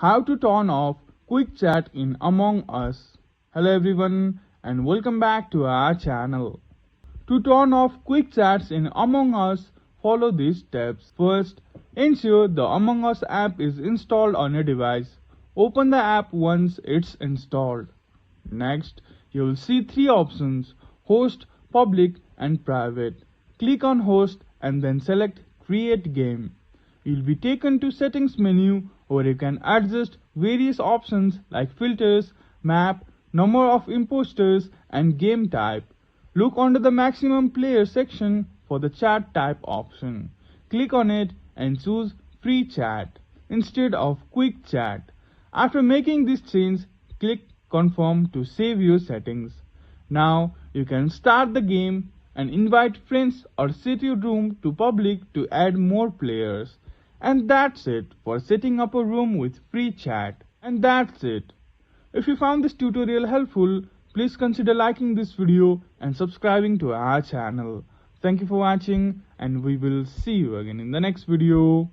How to turn off quick chat in Among Us. Hello everyone and welcome back to our channel. To turn off quick chats in Among Us, follow these steps. First, ensure the Among Us app is installed on your device. Open the app once it's installed. Next, you will see three options: host, public and private. Click on host and then select create game. You'll be taken to settings menu where you can adjust various options like filters, map, number of imposters and game type. Look under the maximum player section for the chat type option. Click on it and choose free chat instead of quick chat. After making this change, click confirm to save your settings. Now you can start the game and invite friends or set your room to public to add more players. And that's it for setting up a room with free chat. And that's it. If you found this tutorial helpful, please consider liking this video and subscribing to our channel. Thank you for watching and we will see you again in the next video.